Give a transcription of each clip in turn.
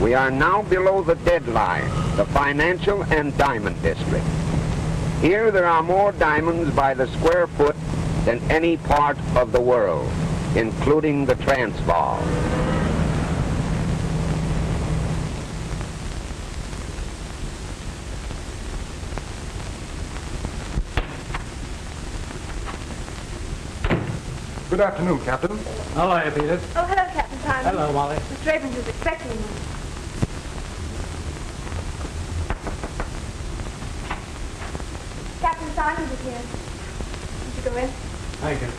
We are now below the deadline, the financial and diamond district. Here there are more diamonds by the square foot than any part of the world, including the Transvaal. Good afternoon, Captain. How are you, Peter? Oh, hello, Captain Simon. Hello, Molly. Mr. Abrams is expecting me. Captain Simon is here. Would you go in? Thank you.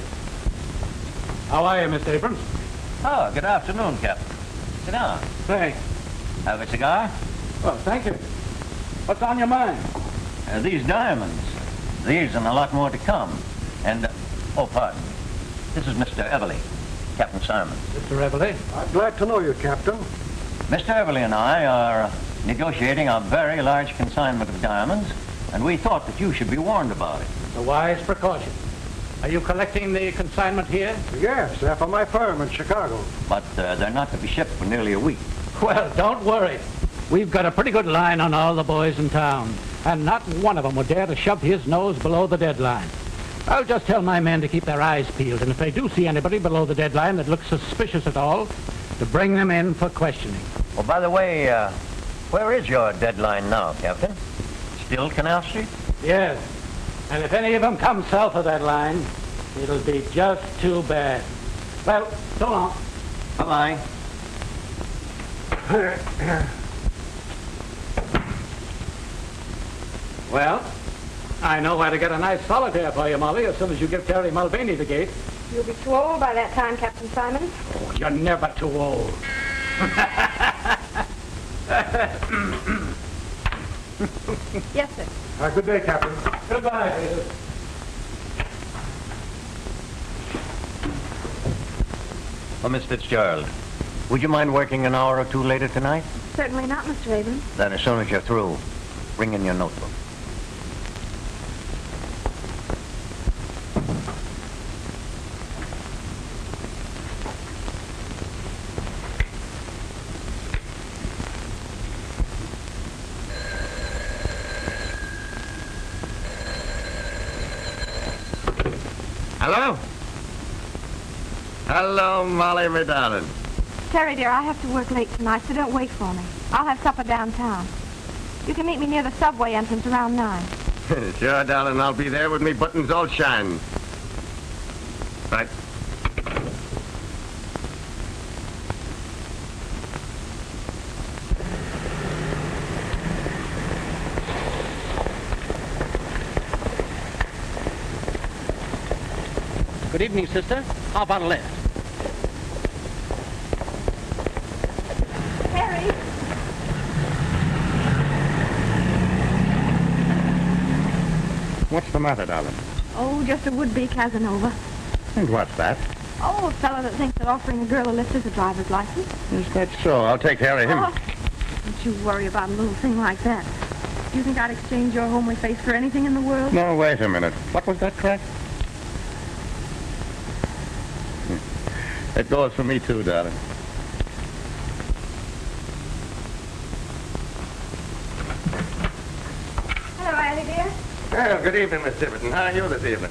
How are you, Mr. Abrams? Oh, good afternoon, Captain. Sit down. Thanks. Have a cigar? Well, thank you. What's on your mind? These diamonds. These and a lot more to come. And, oh, pardon. This is Mr. Everly, Captain Simon. Mr. Everly? I'm glad to know you, Captain. Mr. Everly and I are negotiating a very large consignment of diamonds, and we thought that you should be warned about it. A wise precaution. Are you collecting the consignment here? Yes, for my firm in Chicago. But they're not to be shipped for nearly a week. Well, don't worry. We've got a pretty good line on all the boys in town, and not one of them would dare to shove his nose below the deadline. I'll just tell my men to keep their eyes peeled, and if they do see anybody below the deadline that looks suspicious at all, to bring them in for questioning. Well, by the way, where is your deadline now, Captain? Still Canal Street? Yes, and if any of them come south of that line, it'll be just too bad. Well, so long. Bye-bye. Well, I know where to get a nice solitaire for you, Molly, as soon as you give Terry Mulvaney the gate. You'll be too old by that time, Captain Simon. Oh, you're never too old. Yes, sir. Good day, Captain. Goodbye, Peter. Oh, Miss Fitzgerald, would you mind working an hour or two later tonight? Certainly not, Mr. Abrams. Then as soon as you're through, bring in your notebook. Hello? Hello, Molly, my darling. Terry, dear, I have to work late tonight, so don't wait for me. I'll have supper downtown. You can meet me near the subway entrance around 9. Sure, darling, I'll be there with me buttons all shine. Right. Good evening, sister. How about a lift? Terry! What's the matter, darling? Oh, just a would-be Casanova. And what's that? Oh, a fellow that thinks that offering a girl a lift is a driver's license. Is that so? I'll take care of him. Oh, don't you worry about a little thing like that. You think I'd exchange your homely face for anything in the world? No, wait a minute. What was that crack? It goes for me, too, darling. Hello, Annie, dear. Well, good evening, Miss Tiverton. How are you this evening?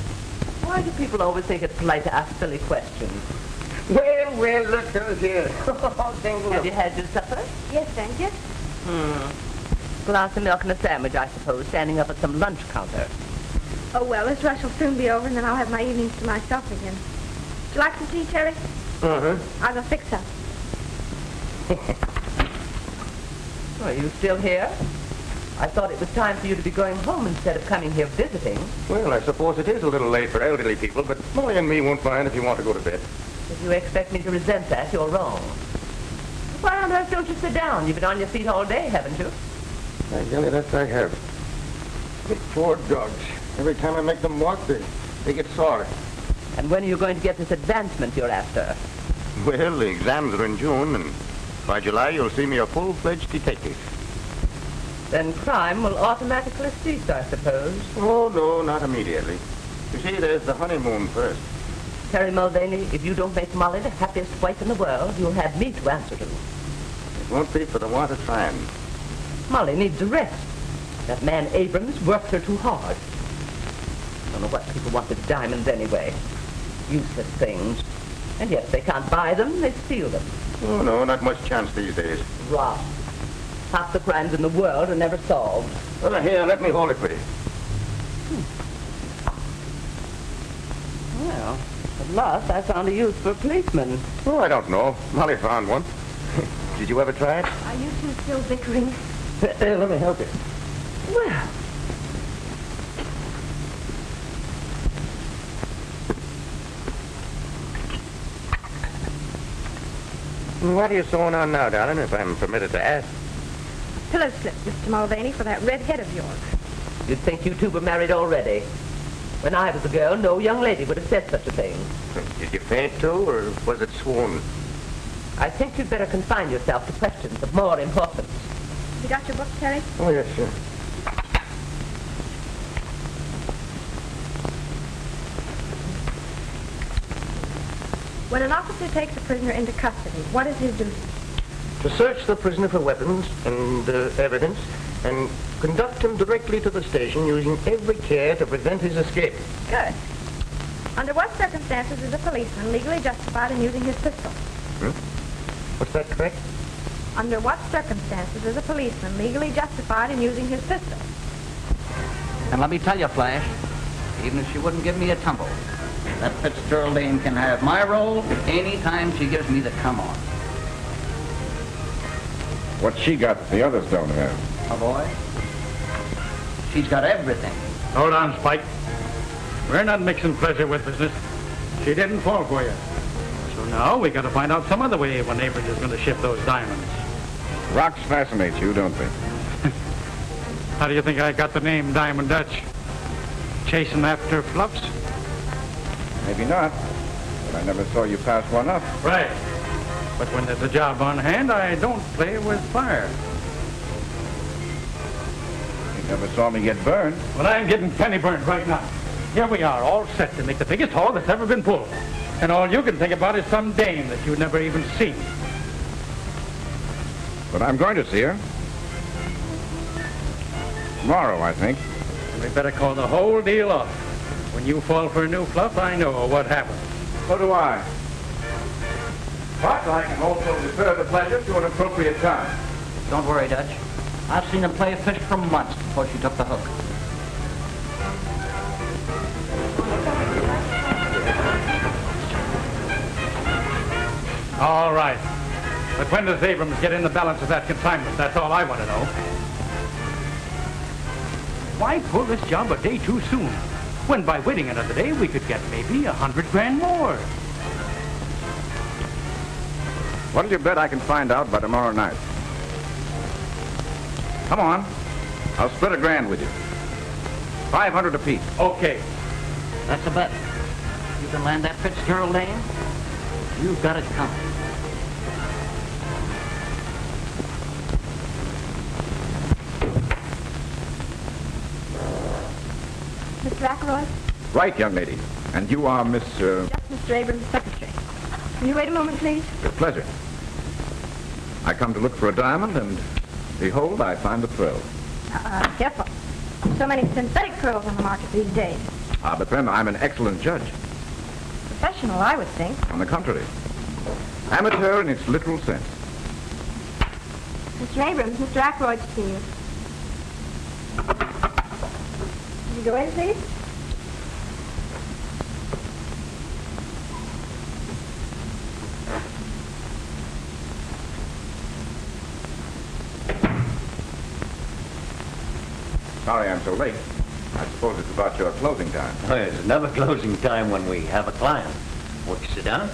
Why do people always think it's polite to ask silly questions? Well, look who's here. Have you had your supper? Yes, thank you. Glass of milk and a sandwich, I suppose, standing up at some lunch counter. Oh, well, this rush will soon be over, and then I'll have my evenings to myself again. Would you like some tea, Terry? Uh-huh. I'll go fix some. Are you still here? I thought it was time for you to be going home instead of coming here visiting. Well, I suppose it is a little late for elderly people, but Molly and me won't mind if you want to go to bed. If you expect me to resent that, you're wrong. Why on earth don't you sit down? You've been on your feet all day, haven't you? I tell you, that I have. The poor dogs. Every time I make them walk, they get sore. And when are you going to get this advancement you're after? Well, the exams are in June, and by July you'll see me a full-fledged detective. Then crime will automatically cease, I suppose. Oh, no, not immediately. You see, there's the honeymoon first. Terry Mulvaney, if you don't make Molly the happiest wife in the world, you'll have me to answer to. Won't be for the want of trying. Molly needs a rest. That man Abrams works her too hard. Don't know what people want with diamonds anyway. Useless things. And yet if they can't buy them, they steal them. Oh, no, not much chance these days. Rot. Half the crimes in the world are never solved. Well, here, let me hold it for you. Well, at last I found a use for a policeman. Oh, I don't know. Molly found one. Did you ever try it? Are you two still bickering? Let me help you. Well, What are you sewing on now, darling, if I'm permitted to ask? Pillow slip, Mr. Mulvaney, for that red head of yours. you'd think you two were married already. When I was a girl, no young lady would have said such a thing. Did you faint too, or was it swoon? I think you'd better confine yourself to questions of more importance. You got your book, Terry? Oh, yes, sure. When an officer takes a prisoner into custody, what is his duty? To search the prisoner for weapons and evidence, and conduct him directly to the station using every care to prevent his escape. Good. Under what circumstances is a policeman legally justified in using his pistol? What's that, correct? Under what circumstances is a policeman legally justified in using his pistol? And let me tell you, Flash, even if she wouldn't give me a tumble, that Fitzgerald dame can have my role any time she gives me the come on. What she got that the others don't have? Oh, boy. She's got everything. Hold on, Spike. We're not mixing pleasure with business. She didn't fall for you. So now we got to find out some other way when Abrams is going to ship those diamonds. Rocks fascinate you, don't they? How do you think I got the name Diamond Dutch? Chasing after fluffs? Maybe not. But I never saw you pass one up. Right. But when there's a job on hand, I don't play with fire. You never saw me get burned. Well, I'm getting penny burned right now. Here we are, all set to make the biggest haul that's ever been pulled. And all you can think about is some dame that you've never even seen. But I'm going to see her. Tomorrow, I think. And we better call the whole deal off. When you fall for a new fluff, I know what happened. So do I. But I can also defer the pleasure to an appropriate time. Don't worry, Dutch. I've seen him play fish for months before she took the hook. All right. But when does Abrams get in the balance of that consignment? That's all I want to know. Why pull this job a day too soon? When by waiting another day, we could get maybe $100 grand more. What'll you bet I can find out by tomorrow night? Come on. I'll split $1 grand with you. 500 apiece. Okay. That's a bet. You can land that Fitzgerald dame, you've got it coming. Mr. Ackroyd? Right, young lady. And you are Miss, Just Mr. Abrams' secretary. Can you wait a moment, please? With pleasure. I come to look for a diamond, and behold, I find the pearl. Careful. So many synthetic pearls on the market these days. But then I'm an excellent judge. Professional, I would think. On the contrary. Amateur in its literal sense. Mr. Abrams, Mr. Ackroyd to see you. Will you go in, please? Sorry I'm so late. I suppose it's about your closing time. Oh, it's never closing time when we have a client. Won't you sit down?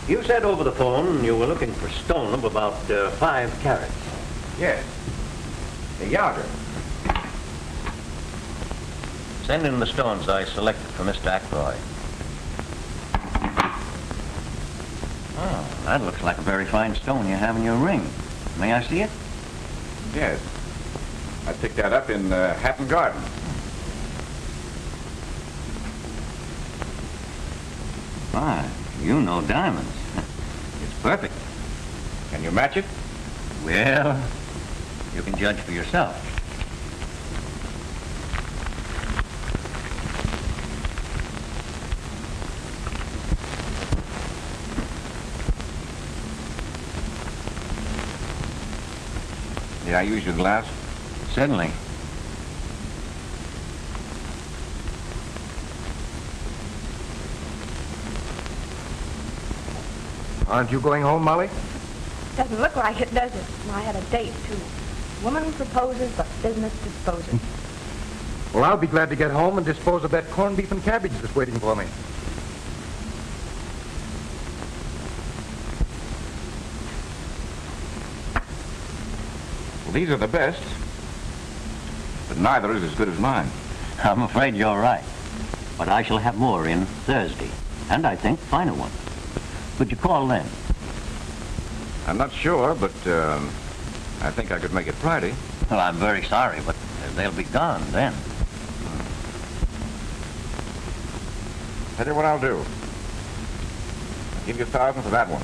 You said over the phone you were looking for stone of about 5 carats. Yes. A yarder. Send in the stones I selected for Mr. Ackroyd. Oh, that looks like a very fine stone you have in your ring. May I see it? Yes. I picked that up in Hatton Garden. Fine. You know diamonds. It's perfect. Can you match it? Well, you can judge for yourself. May I use your glass? Certainly. Aren't you going home, Molly? Doesn't look like it, does it? I had a date, too. Woman proposes, but business disposes. Well, I'll be glad to get home and dispose of that corned beef and cabbage that's waiting for me. Well, these are the best, but neither is as good as mine. I'm afraid you're right. But I shall have more in Thursday, and I think finer ones. Would you call then? I'm not sure, but I think I could make it Friday. Well, I'm very sorry, but they'll be gone then. Tell you what I'll do. I'll give you 1,000 for that one.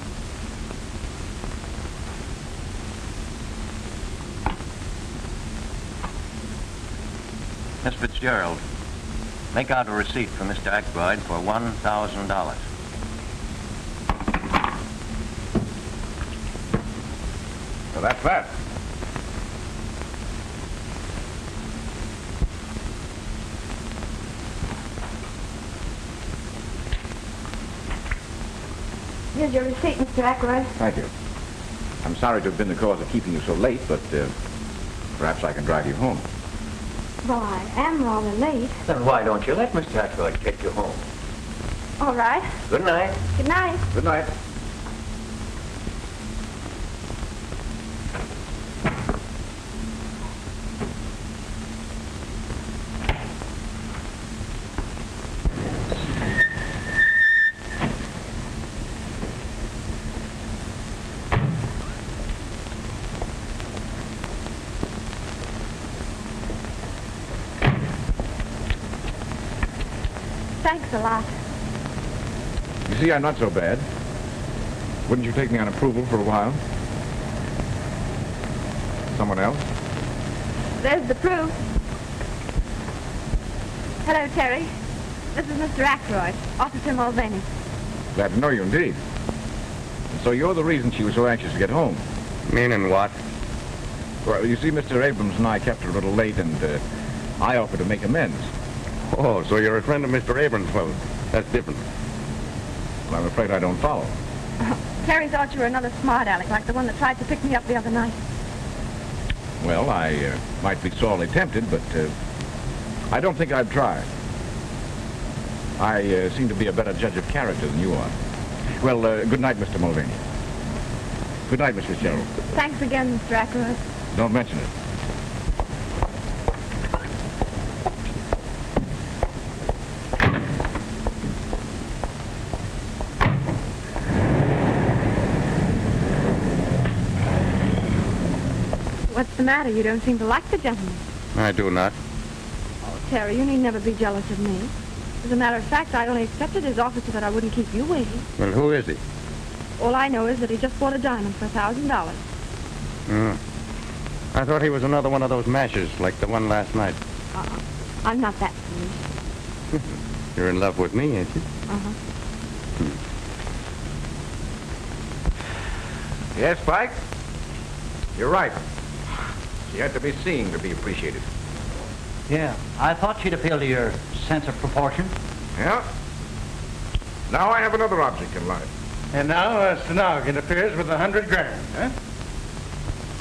Miss Fitzgerald, make out a receipt for Mr. Ackroyd for $1,000. So that's that. Here's your receipt, Mr. Ackroyd. Thank you. I'm sorry to have been the cause of keeping you so late, but perhaps I can drive you home. Well, I am rather late. Then why don't you let Mr. Ackroyd take you home? All right. Good night. Good night. Good night. Thanks a lot. You see, I'm not so bad. Wouldn't you take me on approval for a while? Someone else? There's the proof. Hello, Terry. This is Mr. Ackroyd, Officer Mulvaney. Glad to know you indeed. And so you're the reason she was so anxious to get home. Meaning what? Well, you see, Mr. Abrams and I kept her a little late, and I offered to make amends. Oh, so you're a friend of Mr. Abrams. Well, that's different. Well, I'm afraid I don't follow. Terry thought you were another smart aleck, like the one that tried to pick me up the other night. Well, I might be sorely tempted, but I don't think I'd try. I seem to be a better judge of character than you are. Well, good night, Mr. Mulvaney. Good night, Miss Fitzgerald. Thanks again, Mr. Ackroyd. Don't mention it. What's the matter? You don't seem to like the gentleman. I do not. Oh, Terry, you need never be jealous of me. As a matter of fact, I only accepted his offer so that I wouldn't keep you waiting. Well, who is he? All I know is that he just bought a diamond for $1,000. I thought he was another one of those mashers, like the one last night. I'm not that foolish. You're in love with me, ain't you? Uh-huh. Yes, Spike? You're right. She had to be seen to be appreciated. Yeah, I thought she'd appeal to your sense of proportion. Yeah? Now I have another object in life. And now Stenog interferes with 100 grand, huh?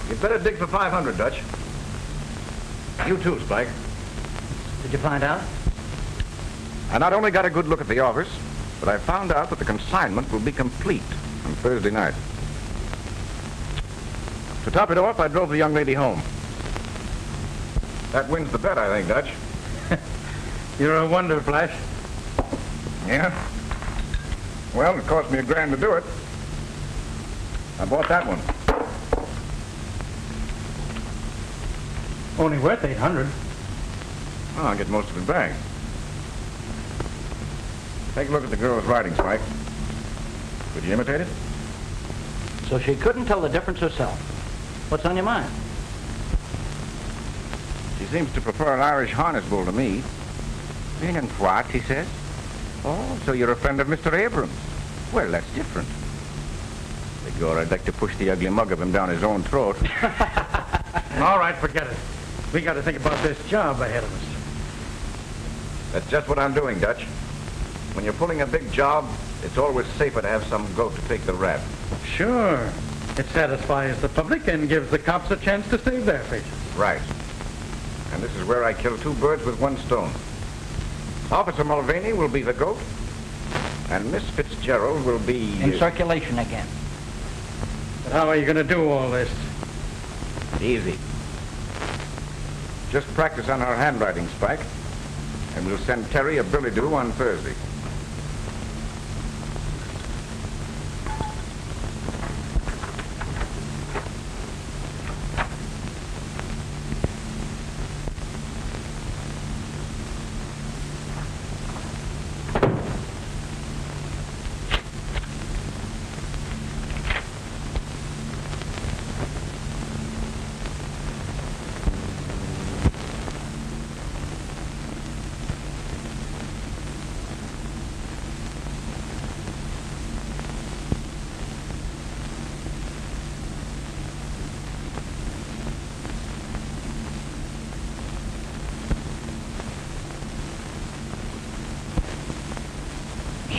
You'd better dig for 500, Dutch. You too, Spike. Did you find out? I not only got a good look at the office, but I found out that the consignment will be complete on Thursday night. To top it off, I drove the young lady home. That wins the bet, I think, Dutch. You're a wonder, Flash. Yeah? Well, it cost me $1,000 to do it. I bought that one. Only worth 800. Oh, I'll get most of it back. Take a look at the girl's writing, Spike. Could you imitate it? So she couldn't tell the difference herself. What's on your mind? She seems to prefer an Irish harness bull to me. And what, he says? Oh, so you're a friend of Mr. Abrams. Well, that's different. Begor, I'd like to push the ugly mug of him down his own throat. All right, forget it. We got to think about this job ahead of us. That's just what I'm doing, Dutch. When you're pulling a big job, it's always safer to have some goat to take the rap. Sure. It satisfies the public and gives the cops a chance to save their faces. Right. And this is where I kill two birds with one stone. Officer Mulvaney will be the goat, and Miss Fitzgerald will be... In circulation again. But how are you going to do all this? Easy. Just practice on her handwriting, Spike, and we'll send Terry a billy-do on Thursday.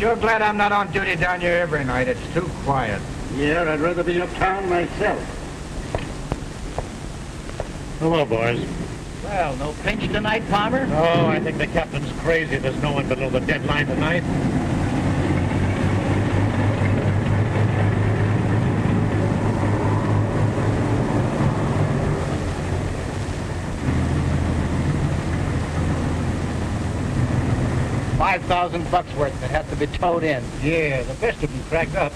Sure glad I'm not on duty down here every night. It's too quiet. Yeah, I'd rather be uptown myself. Hello, boys. Well, no pinch tonight, Palmer? Oh, I think the captain's crazy. There's no one below the deadline tonight. $5,000 worth that have to be towed in. Yeah, the best of them cracked up.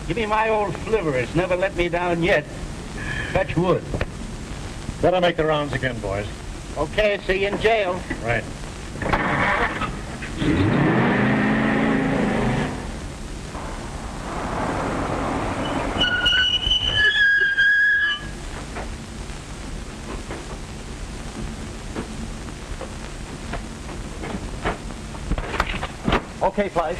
Give me my old flivver. It's never let me down yet. Fetch wood. Better make the rounds again, boys. Okay, see you in jail. Right. Okay, Flash.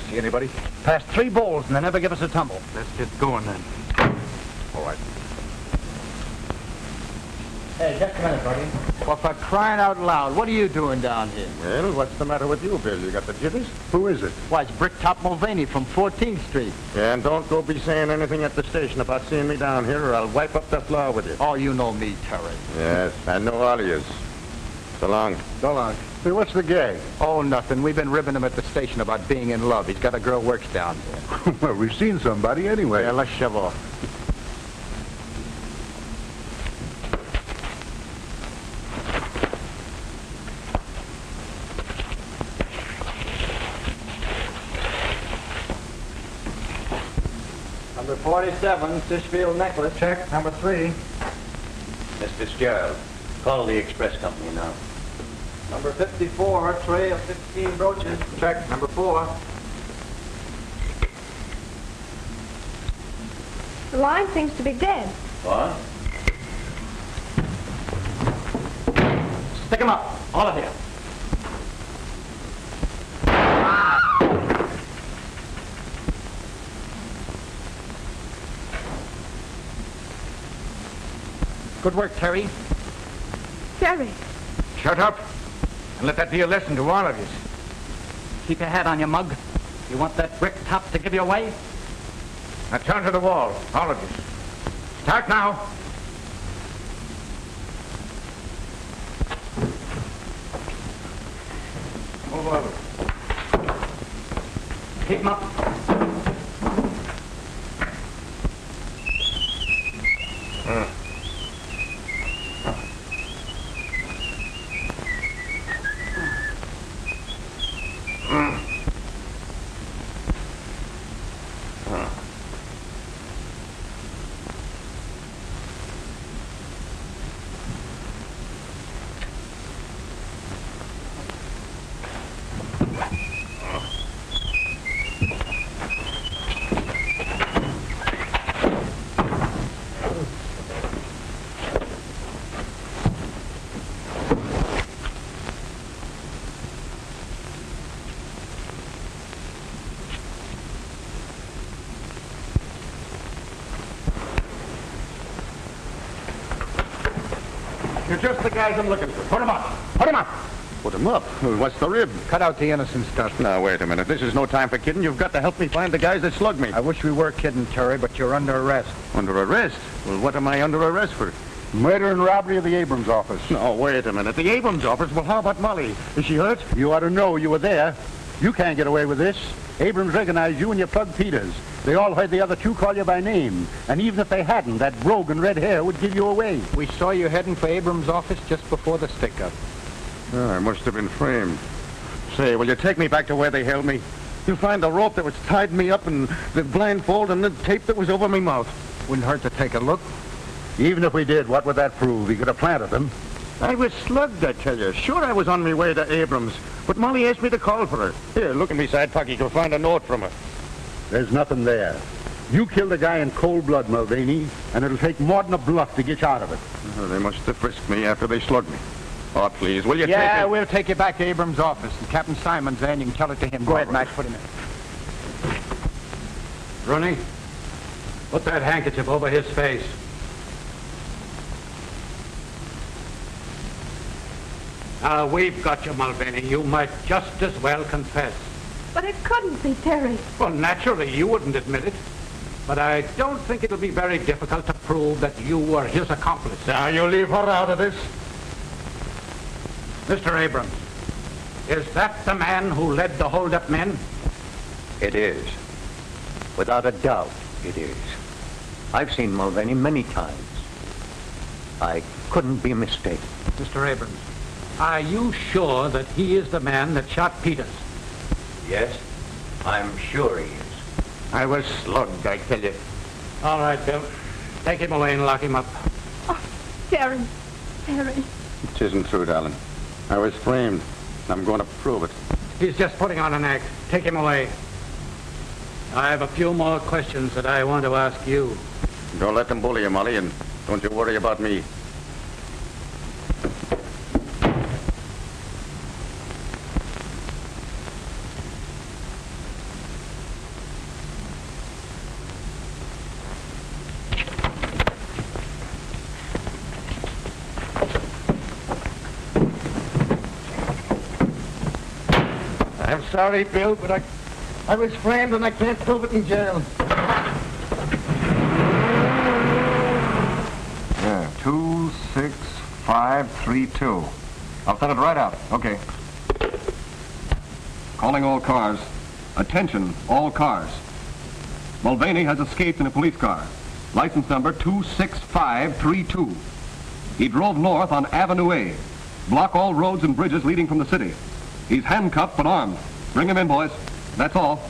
See anybody? Passed 3 bowls and they never give us a tumble. Let's get going then. All right. Hey, just a minute, buddy. Well, for crying out loud, what are you doing down here? Well, what's the matter with you, Bill? You got the jitters? Who is it? Why, it's Bricktop Mulvaney from 14th Street. Yeah, and don't go be saying anything at the station about seeing me down here, or I'll wipe up the floor with you. Oh, you know me, Terry. Yes, I know all of yous. So long. So long. Hey, what's the gag? Oh, nothing. We've been ribbing him at the station about being in love. He's got a girl works down here. Well, we've seen somebody anyway. Yeah, let's shove off. Number 47, Fishfield necklace. Check, number 3. Miss Fitzgerald, call the express company now. Number 54, tray of 15 brooches. Check, number 4. The line seems to be dead. What? Stick 'em up, all of you. Good work, Terry. Terry. Shut up, and let that be a lesson to all of you. Keep your hat on your mug. You want that brick top to give you away? Now turn to the wall, all of you. Start now. Move over. Keep 'em up. just the guys I'm looking for. Put him up. Put him up. Put him up. What's the rib? Cut out the innocent stuff. Now, wait a minute. This is no time for kidding. You've got to help me find the guys that slugged me. I wish we were kidding, Terry, but you're under arrest. Under arrest? Well, what am I under arrest for? Murder and robbery of the Abrams office. No, wait a minute. The Abrams office? Well, how about Molly? Is she hurt? You ought to know you were there. You can't get away with this. Abrams recognized you and you plugged Peters. They all heard the other two call you by name. And even if they hadn't, that rogue in red hair would give you away. We saw you heading for Abrams' office just before the stick-up. Oh, I must have been framed. Say, will you take me back to where they held me? You'll find the rope that was tied me up and the blindfold and the tape that was over my mouth. Wouldn't hurt to take a look. Even if we did, what would that prove? He could have planted them. I was slugged, I tell you. Sure, I was on my way to Abrams, but Molly asked me to call for her. Here, look in my side pocket. You'll find a note from her. There's nothing there. You killed a guy in cold blood, Mulvaney, and it'll take more than a bluff to get you out of it. Oh, they must have frisked me after they slugged me. Oh, please, will you take me? Yeah, we'll take you back to Abrams' office. And Captain Simon's there, and you can tell it to him. Go ahead, Max. Put him in. Rooney, put that handkerchief over his face. Now, we've got you, Mulvaney. You might just as well confess. But it couldn't be Terry. Well, naturally, you wouldn't admit it. But I don't think it'll be very difficult to prove that you were his accomplice. Now, you leave her out of this. Mr. Abrams, is that the man who led the hold-up men? It is. Without a doubt, it is. I've seen Mulvaney many times. I couldn't be mistaken. Mr. Abrams, are you sure that he is the man that shot Peters? Yes, I'm sure he is. I was slugged, I tell you. All right, Bill. Take him away and lock him up. Oh, Terry. Terry. It isn't true, darling. I was framed. I'm going to prove it. He's just putting on an act. Take him away. I have a few more questions that I want to ask you. Don't let them bully you, Molly, and don't you worry about me. I'm sorry, Bill, but I was framed and I can't prove it in jail. Yeah, 26532. I'll send it right out. Okay. Calling all cars. Attention, all cars. Mulvaney has escaped in a police car. License number 26532. He drove north on Avenue A. Block all roads and bridges leading from the city. He's handcuffed but armed. Bring him in, boys. That's all.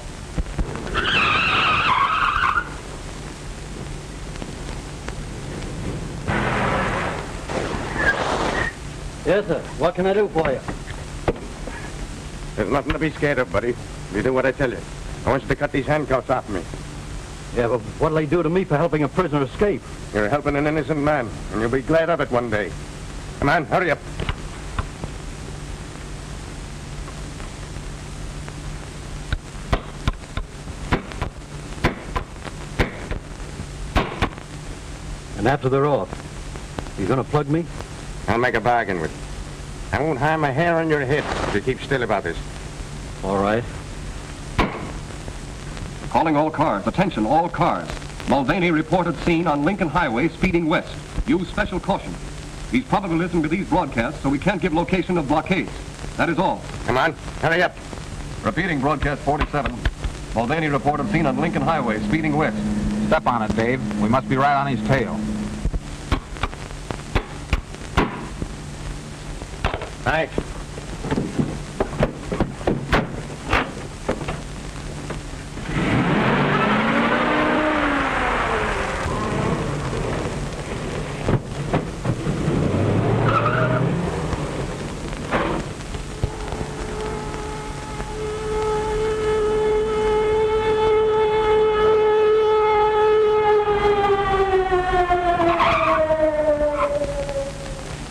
Yes, sir. What can I do for you? There's nothing to be scared of, buddy. You do what I tell you. I want you to cut these handcuffs off me. Yeah, but what'll they do to me for helping a prisoner escape? You're helping an innocent man, and you'll be glad of it one day. Come on, hurry up. And after they're off, you gonna plug me? I'll make a bargain with you. I won't harm a hair on your head if you keep still about this. All right. Calling all cars. Attention, all cars. Mulvaney reported seen on Lincoln Highway speeding west. Use special caution. He's probably listening to these broadcasts, so we can't give location of blockades. That is all. Come on, hurry up. Repeating broadcast 47. Mulvaney reported seen on Lincoln Highway speeding west. Step on it, Dave. We must be right on his tail. Thanks.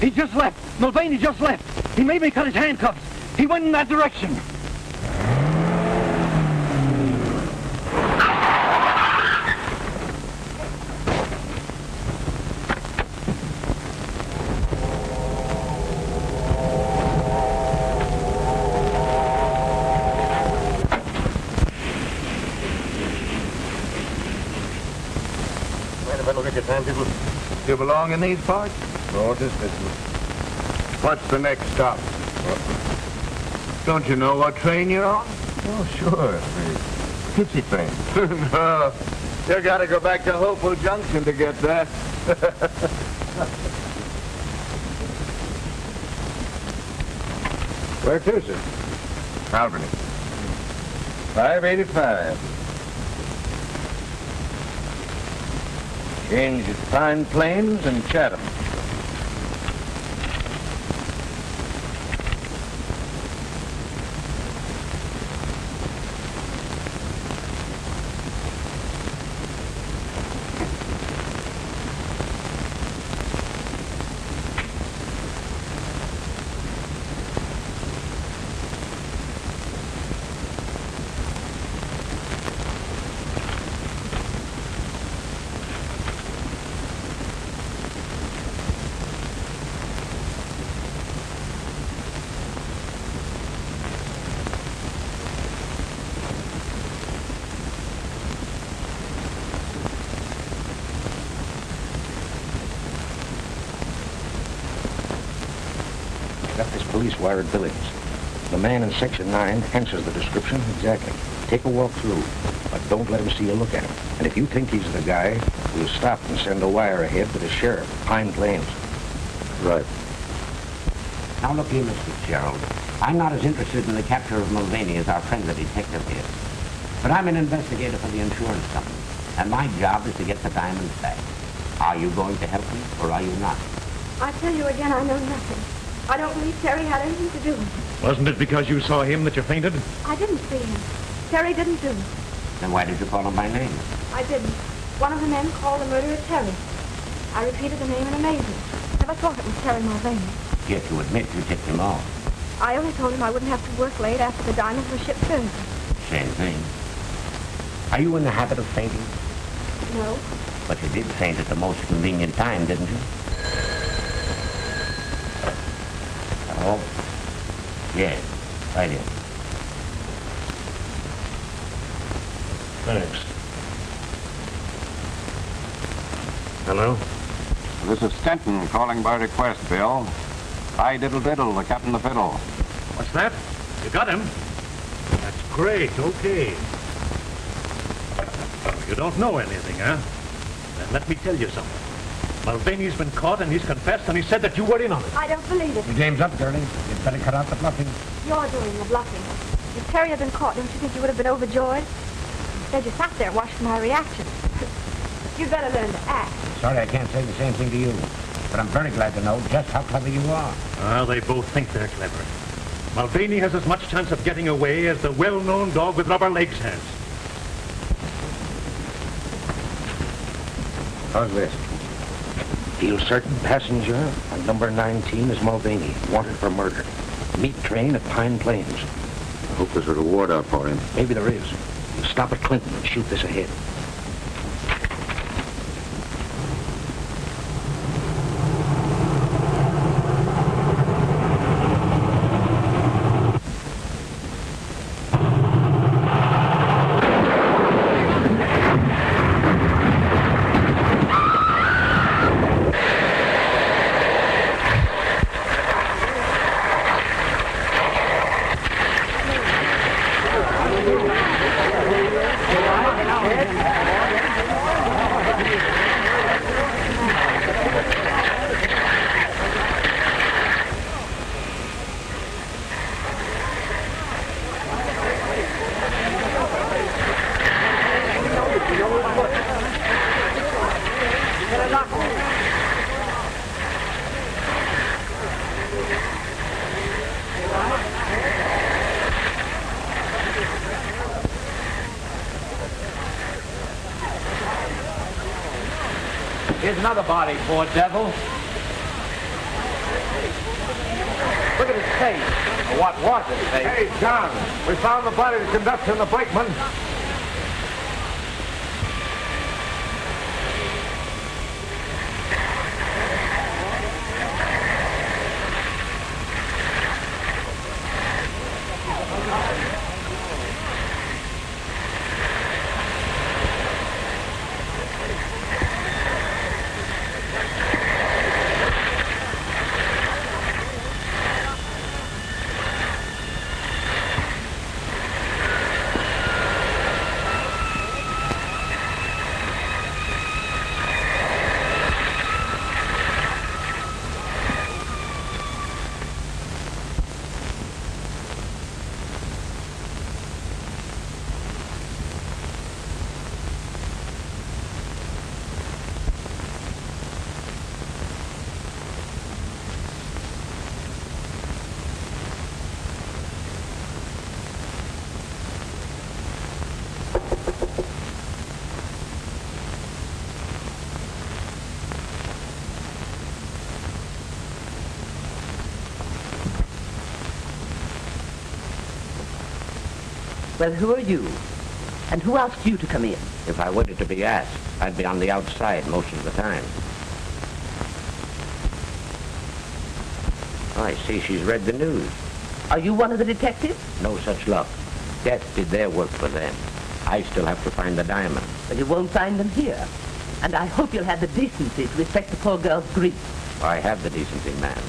He just left. Mulvaney just left. He made me cut his handcuffs. He went in that direction. Well, look at your time, people. You belong in these parts? Oh, just this one. What's the next stop? Don't you know what train you're on? Oh, sure. The Tipsy train. No. You gotta go back to Hopewell Junction to get that. Where to, sir? Albany. 585. Change at Pine Plains and Chatham. Got this police wire at Billings. The man in Section 9 answers the description exactly. Take a walk through, but don't let him see you look at him. And if you think he's the guy, we'll stop and send a wire ahead to the sheriff, Pine Plains. Right. Now look here, Miss Fitzgerald. I'm not as interested in the capture of Mulvaney as our friend the detective is. But I'm an investigator for the insurance company, and my job is to get the diamonds back. Are you going to help me, or are you not? I tell you again, I know nothing. I don't believe Terry had anything to do with it. Wasn't it because you saw him that you fainted? I didn't see him. Terry didn't do it. Then why did you call him by name? I didn't. One of the men called the murderer Terry. I repeated the name in amazement. Never thought it was Terry Mulvaney. Yet you admit you tipped him off. I only told him I wouldn't have to work late after the diamonds were shipped Thursday. Same thing. Are you in the habit of fainting? No. But you did faint at the most convenient time, didn't you? Oh? Yes, right in. Thanks. Hello? This is Stenton calling by request, Bill. I diddle, the captain of the fiddle. What's that? You got him? That's great, okay. You don't know anything, huh? Then let me tell you something. Mulvaney's been caught and he's confessed and he said that you were in on it. I don't believe it. Your game's up, girlie. You'd better cut out the bluffing. You're doing the bluffing. If Terry had been caught, don't you think you would have been overjoyed? Instead, you sat there watching my reaction. You'd better learn to act. Sorry I can't say the same thing to you. But I'm very glad to know just how clever you are. Well, they both think they're clever. Mulvaney has as much chance of getting away as the well-known dog with rubber legs has. How's this? Feel certain passenger on number 19 is Mulvaney, wanted for murder. Meet train at Pine Plains. I hope there's a reward out for him. Maybe there is. You stop at Clinton and shoot this ahead. Here's another body, poor devil. Look at his face. Or what was his face? Hey, John, we found the body of the conductor and the brakeman. Well, who are you? And who asked you to come in? If I waited to be asked, I'd be on the outside most of the time. I see she's read the news. Are you one of the detectives? No such luck. Death did their work for them. I still have to find the diamond. Well, you won't find them here. And I hope you'll have the decency to respect the poor girl's grief. I have the decency, ma'am,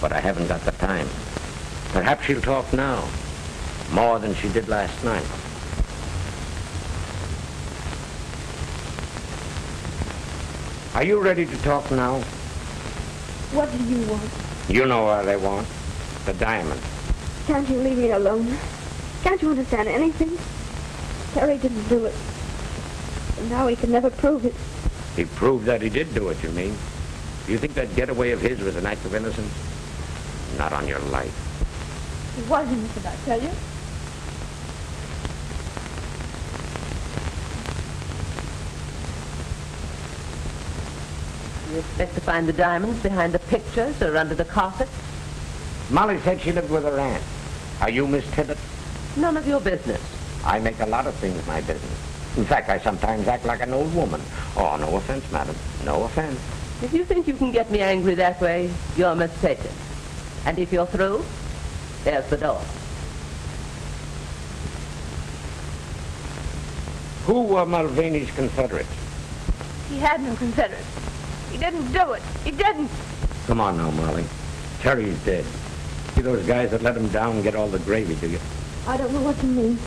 but I haven't got the time. Perhaps she'll talk now, more than she did last night. Are you ready to talk now? What do you want? You know what I want. The diamond. Can't you leave me alone? Can't you understand anything? Terry didn't do it. And now he can never prove it. He proved that he did do it, you mean? Do you think that getaway of his was an act of innocence? Not on your life. He was innocent, I tell you. You expect to find the diamonds behind the pictures or under the carpet? Molly said she lived with her aunt. Are you Miss Tibbet? None of your business. I make a lot of things my business. In fact, I sometimes act like an old woman. Oh, no offense, madam. No offense. If you think you can get me angry that way, you're mistaken. And if you're through, there's the door. Who were Mulvaney's Confederates? He had no Confederates. He didn't do it. He didn't. Come on now, Molly. Terry's dead. See those guys that let him down and get all the gravy, do you? I don't know what you mean.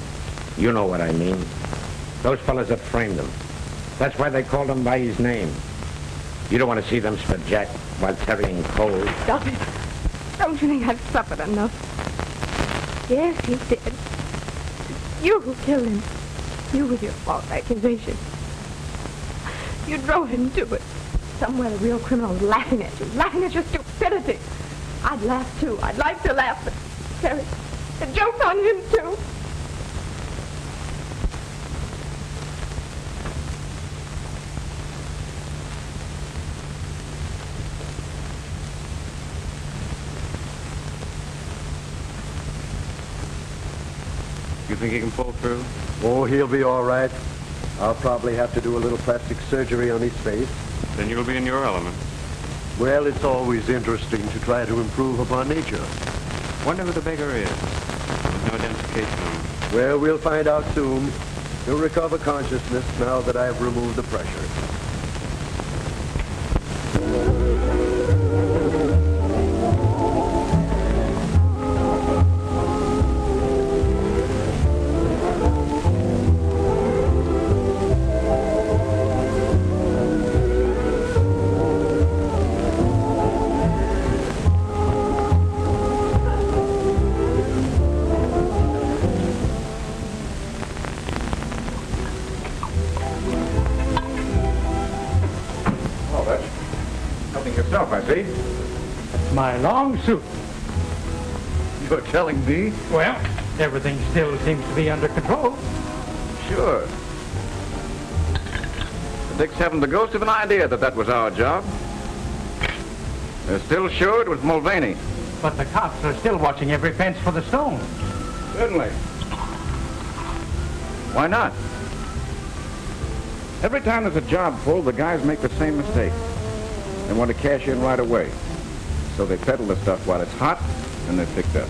You know what I mean. Those fellas that framed him. That's why they called him by his name. You don't want to see them spit Jack while Terry ain't cold. Stop it. Don't you think I've suffered enough? Yes, he's dead. You who killed him. You with your false accusation. You drove him to it. Somewhere the real criminal is laughing at your stupidity. I'd laugh too. I'd like to laugh, but Terry, the joke's on him too. You think he can pull through? Oh, he'll be all right. I'll probably have to do a little plastic surgery on his face. Then you'll be in your element. Well, it's always interesting to try to improve upon nature. Wonder who the beggar is. There's no identification on him. Well, we'll find out soon. He'll recover consciousness now that I've removed the pressure. I see. My long suit. You're telling me? Well, everything still seems to be under control. Sure. The Dicks haven't the ghost of an idea that was our job. They're still sure it was Mulvaney. But the cops are still watching every fence for the stone. Certainly. Why not? Every time there's a job full, the guys make the same mistake. They want to cash in right away. So they peddle the stuff while it's hot, and they're picked up.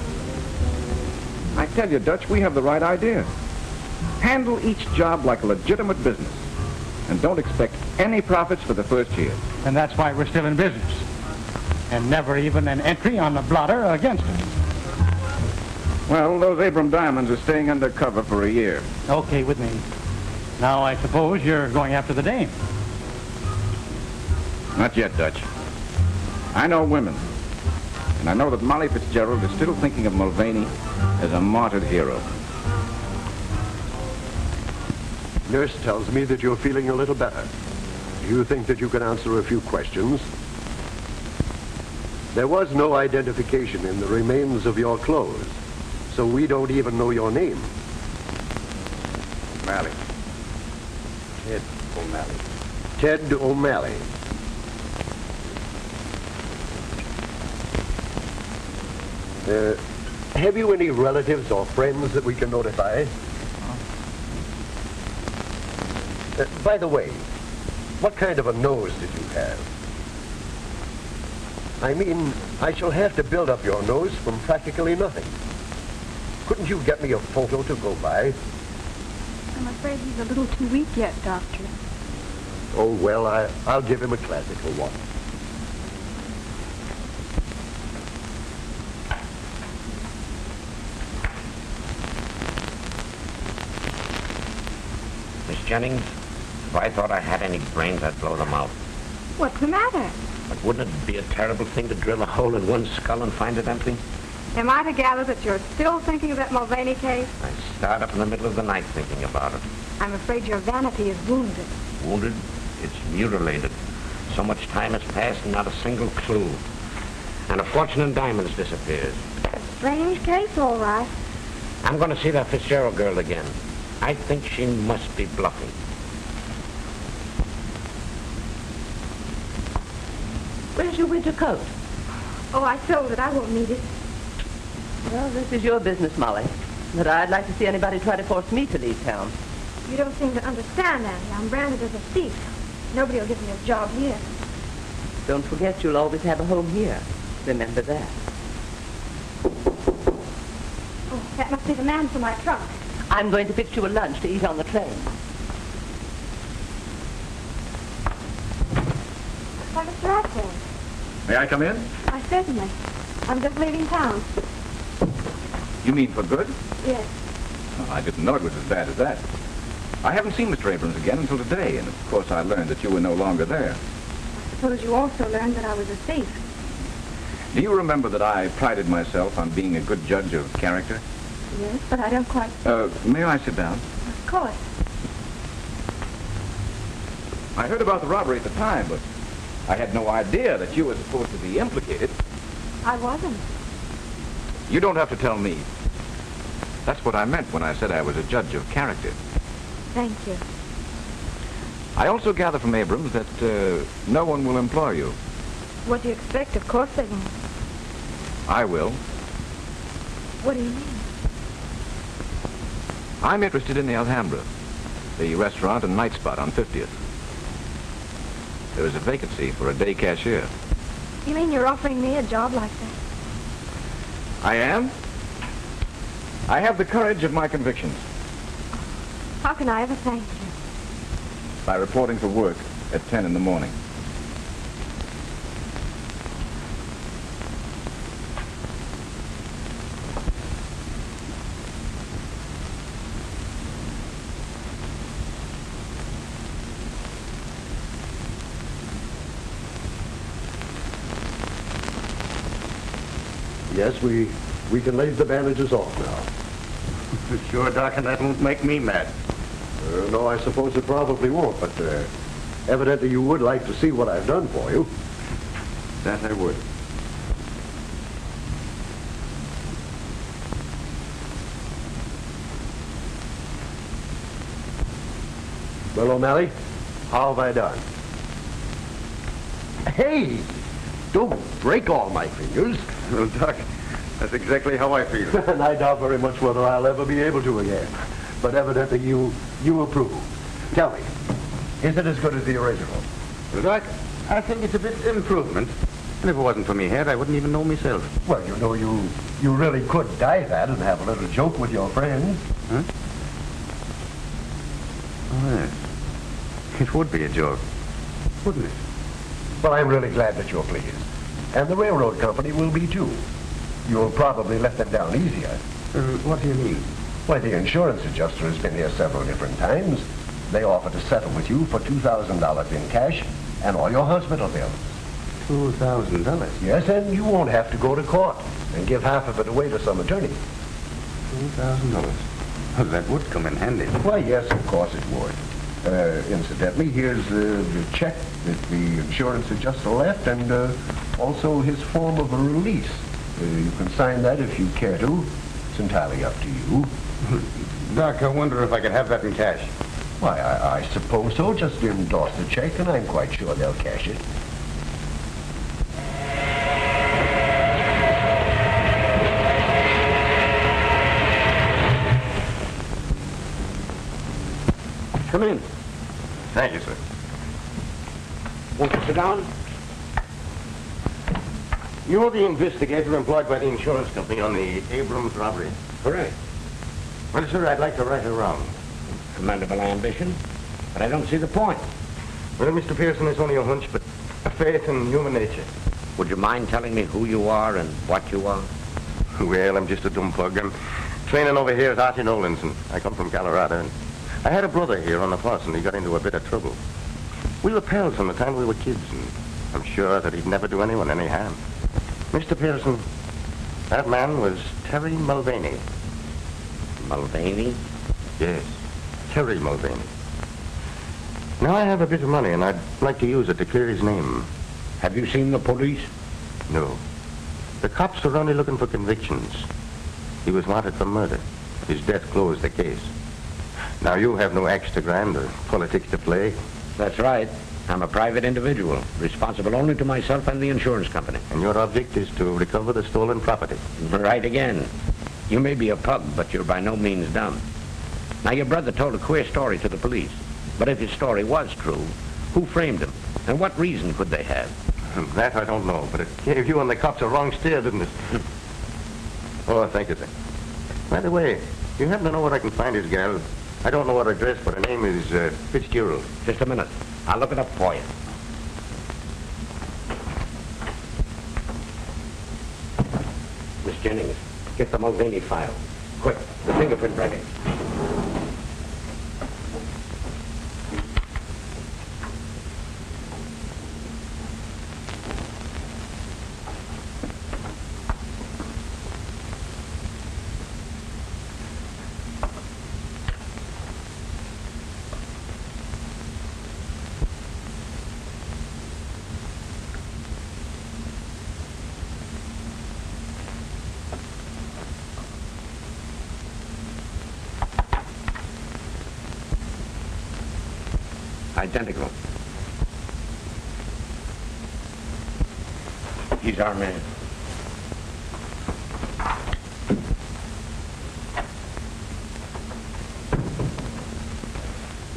I tell you, Dutch, we have the right idea. Handle each job like a legitimate business. And don't expect any profits for the first year. And that's why we're still in business. And never even an entry on the blotter against us. Well, those Abram diamonds are staying undercover for a year. Okay with me. Now I suppose you're going after the dame. Not yet, Dutch. I know women. And I know that Molly Fitzgerald is still thinking of Mulvaney as a martyred hero. Nurse tells me that you're feeling a little better. Do you think that you can answer a few questions? There was no identification in the remains of your clothes, so we don't even know your name. O'Malley. Ted O'Malley. Ted O'Malley. Have you any relatives or friends that we can notify? By the way, what kind of a nose did you have? I mean, I shall have to build up your nose from practically nothing. Couldn't you get me a photo to go by? I'm afraid he's a little too weak yet, Doctor. Oh, well, I'll give him a classical one. Miss Jennings, if I thought I had any brains, I'd blow them out. What's the matter? But wouldn't it be a terrible thing to drill a hole in one skull and find it empty? Am I to gather that you're still thinking of that Mulvaney case? I start up in the middle of the night thinking about it. I'm afraid your vanity is wounded. Wounded? It's mutilated. So much time has passed and not a single clue. And a fortune in diamonds disappears. Strange case, all right. I'm going to see that Fitzgerald girl again. I think she must be bluffing. Where's your winter coat? Oh, I sold it. I won't need it. Well, this is your business, Molly. But I'd like to see anybody try to force me to leave town. You don't seem to understand, Annie. I'm branded as a thief. Nobody will give me a job here. Don't forget you'll always have a home here. Remember that. Oh, that must be the man for my trunk. I'm going to fix you a lunch to eat on the train. Why, Mr. Osborne. May I come in? Why, certainly. I'm just leaving town. You mean for good? Yes. Oh, I didn't know it was as bad as that. I haven't seen Mr. Abrams again until today, and of course I learned that you were no longer there. I suppose you also learned that I was a thief. Do you remember that I prided myself on being a good judge of character? Yes, but I don't quite... May I sit down? Of course. I heard about the robbery at the time, but I had no idea that you were supposed to be implicated. I wasn't. You don't have to tell me. That's what I meant when I said I was a judge of character. Thank you. I also gather from Abrams that no one will employ you. What do you expect? Of course they won't. I will. What do you mean? I'm interested in the Alhambra, the restaurant and night spot on 50th. There is a vacancy for a day cashier. You mean you're offering me a job like that? I am. I have the courage of my convictions. How can I ever thank you? By reporting for work at 10 in the morning. Yes, we can leave the bandages off now. Sure, Doc, and that won't make me mad. No, I suppose it probably won't, but evidently you would like to see what I've done for you. That I would. Well, O'Malley, how have I done? Hey! Don't break all my fingers. Well, Doc, that's exactly how I feel. And I doubt very much whether I'll ever be able to again. But evidently you approve. Tell me, is it as good as the original? Well, Doc, I think it's a bit improvement. And if it wasn't for me head, I wouldn't even know myself. Well, you know, you really could dye that and have a little joke with your friends. Huh? Oh, yes. It would be a joke, wouldn't it? Well, I'm really glad that you're pleased. And the railroad company will be, too. You'll probably let them down easier. What do you mean? Why, the insurance adjuster has been here several different times. They offer to settle with you for $2,000 in cash and all your hospital bills. $2,000? Yes, and you won't have to go to court and give half of it away to some attorney. $2,000? Well, that would come in handy. Why, yes, of course it would. Incidentally, here's the check that the insurance adjuster left and also his form of a release. You can sign that if you care to. It's entirely up to you. Doc, I wonder if I could have that in cash. Why, I suppose so. Just endorse the check and I'm quite sure they'll cash it. Come in. Thank you, sir. Won't you sit down? You're the investigator employed by the insurance company on the Abrams robbery. Correct. Well, sir, I'd like to right her wrong. Commendable ambition, but I don't see the point. Well, Mr. Pearson, it's only a hunch, but a faith in human nature. Would you mind telling me who you are and what you are? Well, I'm just a dumb plug. I'm training over here at Archie Nolan's, and I come from Colorado. And I had a brother here on the force, and he got into a bit of trouble. We were pals from the time we were kids, and I'm sure that he'd never do anyone any harm. Mr. Pearson, that man was Terry Mulvaney. Mulvaney? Yes, Terry Mulvaney. Now I have a bit of money, and I'd like to use it to clear his name. Have you seen the police? No. The cops are only looking for convictions. He was wanted for murder. His death closed the case. Now you have no axe to grind or politics to play. That's right. I'm a private individual, responsible only to myself and the insurance company. And your object is to recover the stolen property. Right again. You may be a pug, but you're by no means dumb. Now, your brother told a queer story to the police. But if his story was true, who framed him? And what reason could they have? That I don't know, but it gave you and the cops a wrong steer, didn't it? Oh, thank you, sir. By the way, you happen to know where I can find his gal? I don't know her address, but her name is Fitzgerald. Just a minute. I'll look it up for you. Miss Jennings, get the Mulvaney file. Quick, the fingerprint ready. Identical. He's our man.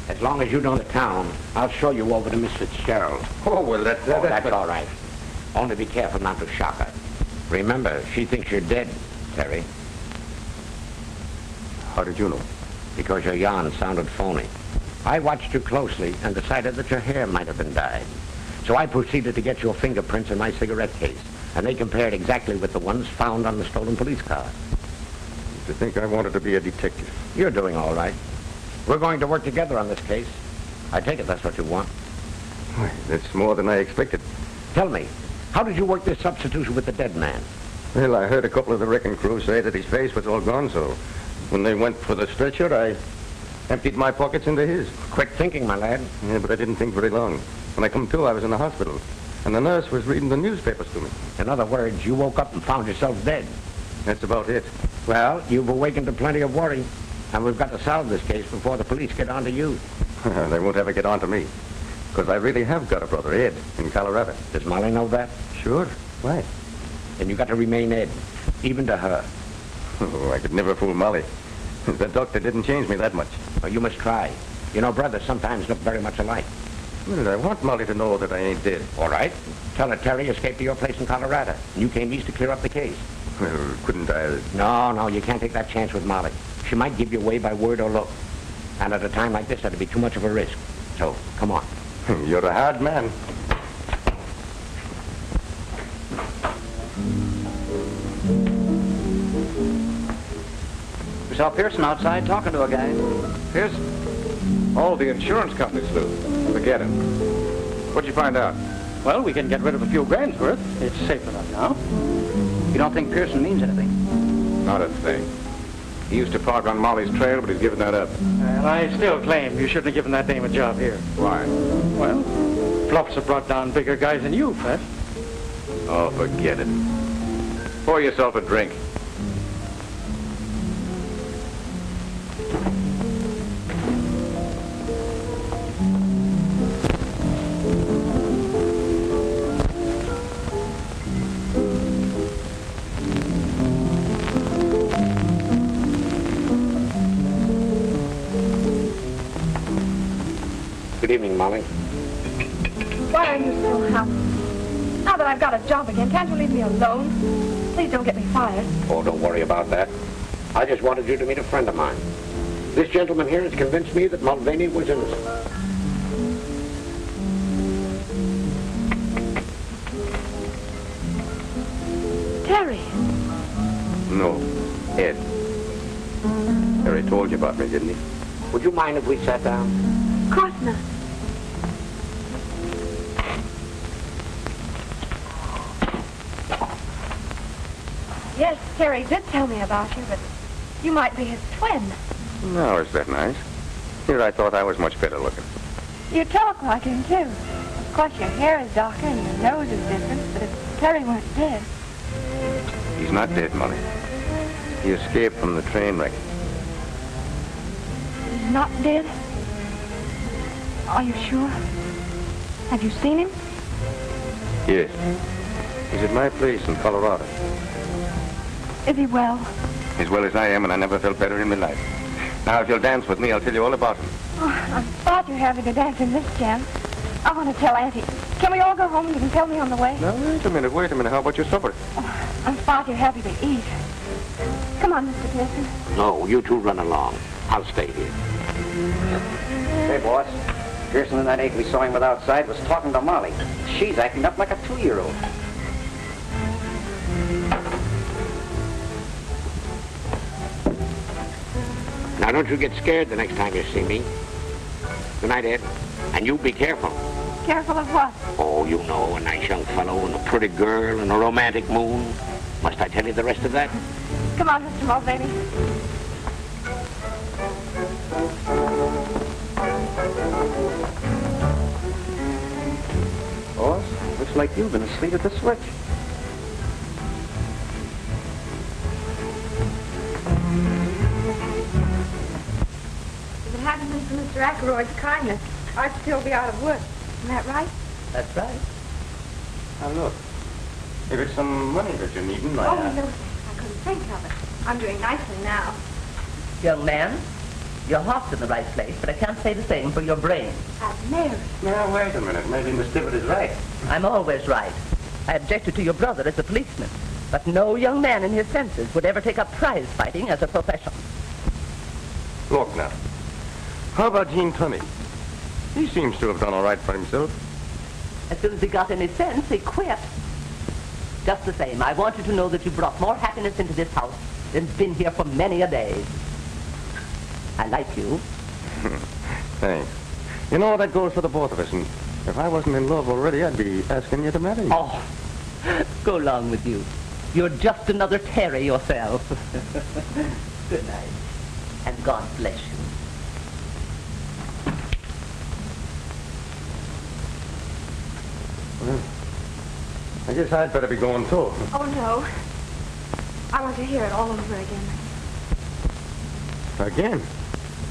As long as you know the town, I'll show you over to Miss Fitzgerald. Oh, well, that's all right. Only be careful not to shock her. Remember, she thinks you're dead, Terry. How did you know? Because your yarn sounded phony. I watched you closely and decided that your hair might have been dyed. So I proceeded to get your fingerprints in my cigarette case, and they compared exactly with the ones found on the stolen police car. To think I wanted to be a detective. You're doing all right. We're going to work together on this case. I take it that's what you want. Why, that's more than I expected. Tell me, how did you work this substitution with the dead man? Well, I heard a couple of the wrecking crew say that his face was all gone, so when they went for the stretcher, I emptied my pockets into his. Quick thinking, my lad. Yeah, but I didn't think very long. When I come to, I was in the hospital, and the nurse was reading the newspapers to me. In other words, you woke up and found yourself dead. That's about it. Well, you've awakened to plenty of worry, and we've got to solve this case before the police get on to you. They won't ever get on to me, because I really have got a brother, Ed, in Colorado. Does Molly know that? Sure. Why? Then you got to remain Ed, even to her. Oh, I could never fool Molly. The doctor didn't change me that much. Well, you must try. You know, brothers sometimes look very much alike. Well, I want Molly to know that I ain't dead. All right. Tell her Terry escaped to your place in Colorado, and you came east to clear up the case. Well, couldn't I? No, you can't take that chance with Molly. She might give you away by word or look. And at a time like this, that'd be too much of a risk. So, come on. You're a hard man. We saw Pearson outside talking to a guy. Pearson? Oh, the insurance company sleuth. Forget him. What'd you find out? Well, we can get rid of a few grand's worth. It's safe enough now. You don't think Pearson means anything? Not a thing. He used to park on Molly's trail, but he's given that up. And I still claim you shouldn't have given that dame a job here. Why? Well, Fluffs have brought down bigger guys than you, Fred. Oh, forget it. Pour yourself a drink. Good Evening, Molly. Why are you so happy? Now that I've got a job again, can't you leave me alone? Please don't get me fired. Oh, don't worry about that. I just wanted you to meet a friend of mine. This gentleman here has convinced me that Mulvaney was innocent. Terry. No, Ed. Harry told you about me, didn't he? Would you mind if we sat down? Of course not. Yes, Terry did tell me about you, but you might be his twin. No, is that nice? Here, I thought I was much better looking. You talk like him, too. Of course, your hair is darker and your nose is different, but if Terry weren't dead... He's not dead, Molly. He escaped from the train wreck. He's not dead? Are you sure? Have you seen him? Yes. He's at my place in Colorado. Is he well? As well as I am, and I never felt better in my life. Now, if you'll dance with me, I'll tell you all about him. Oh, I'm glad you're having a dance in this jam. I want to tell Auntie. Can we all go home and you can tell me on the way? Now, wait a minute. How about your supper? Oh, I'm glad you're happy to eat. Come on, Mr. Pearson. No, you two run along. I'll stay here. Hey, boss. Pearson and that ape we saw him with outside was talking to Molly. She's acting up like a 2-year-old. Now, don't you get scared the next time you see me. Good night, Ed. And you be careful. Careful of what? Oh, you know, a nice young fellow and a pretty girl and a romantic moon. Must I tell you the rest of that? Come on, Mr. Mulvaney. Boss, looks like you've been asleep at the switch. If it hadn't been for Mr. Ackroyd's kindness, I'd still be out of work. Isn't that right? That's right. Now, look. If it's some money that you're needing, No, I couldn't think of it. I'm doing nicely now. Young man, your heart's in the right place, but I can't say the same for your brain. I've married. Now, wait a minute. Maybe Miss Tibbet is right. I'm always right. I objected to your brother as a policeman, but no young man in his senses would ever take up prize fighting as a profession. Look now. How about Gene Tunney? He seems to have done all right for himself. As soon as he got any sense, he quit. Just the same, I want you to know that you brought more happiness into this house than's been here for many a day. I like you. Thanks. You know, that goes for the both of us, and if I wasn't in love already, I'd be asking you to marry me. Oh, go along with you. You're just another Terry yourself. Good night, and God bless you. Well, I guess I'd better be going, too. Oh, no. I want to hear it all over again. Again?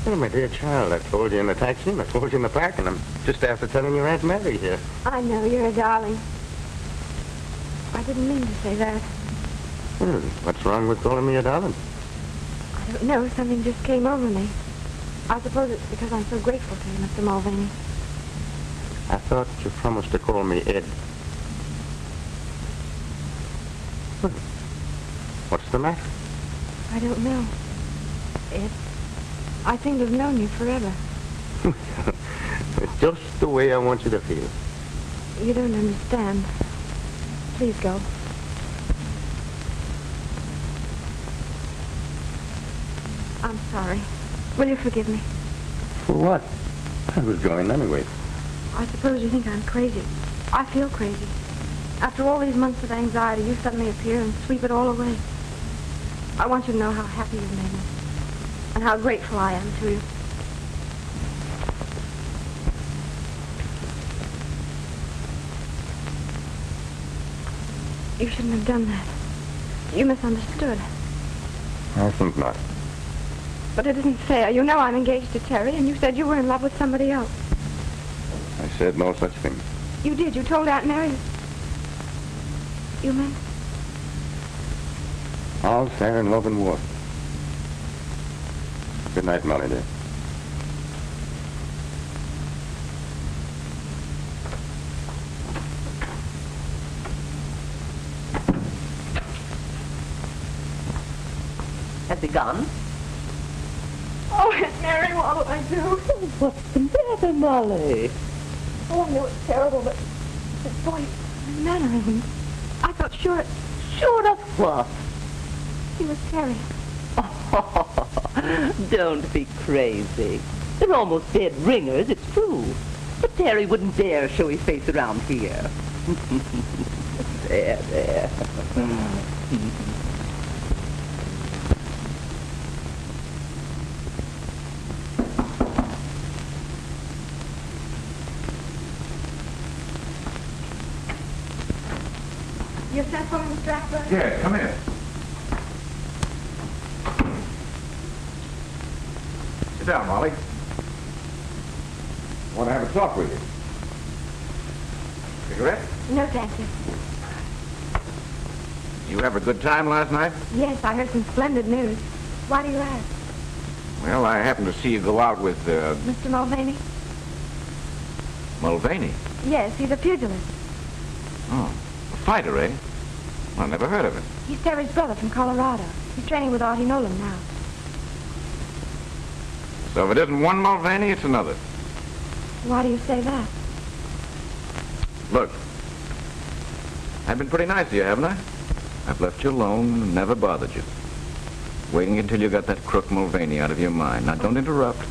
Well, my dear child, I told you in the taxi, and I told you in the park, and I'm just after telling your Aunt Mary here. I know, you're a darling. I didn't mean to say that. Well, what's wrong with calling me a darling? I don't know, something just came over me. I suppose it's because I'm so grateful to you, Mr. Mulvaney. I thought you promised to call me Ed. Well, what's the matter? I don't know. I seem to have known you forever. It's just the way I want you to feel. You don't understand. Please go. I'm sorry. Will you forgive me? For what? I was going anyway. I suppose you think I'm crazy. I feel crazy. After all these months of anxiety, you suddenly appear and sweep it all away. I want you to know how happy you've made me. And how grateful I am to you. You shouldn't have done that. You misunderstood. I think not. But it isn't fair. You know I'm engaged to Terry, and you said you were in love with somebody else. I said no such thing. You did. You told Aunt Mary. You meant? All fair in love and war. Good night, Molly, dear. gun. Oh, Aunt Mary, what'll I do? What's the matter, Molly? Oh, I know it's terrible, but the voice, the mannerism, I felt sure it... Sure of what? He was Terry. Oh, don't be crazy. They're almost dead ringers, it's true. But Terry wouldn't dare show his face around here. There. You sent for me, Mr. Ackworth? Yeah, come in. Sit down, Molly. I want to have a talk with you. Cigarette? No, thank you. You have a good time last night? Yes, I heard some splendid news. Why do you ask? Well, I happened to see you go out with, Mr. Mulvaney? Mulvaney. Yes, he's a pugilist. Oh, a fighter, eh? I never heard of him. He's Terry's brother from Colorado. He's training with Artie Nolan now. So if it isn't one Mulvaney, it's another. Why do you say that? Look, I've been pretty nice to you, haven't I? I've left you alone and never bothered you. Waiting until you got that crook Mulvaney out of your mind. Now, don't interrupt.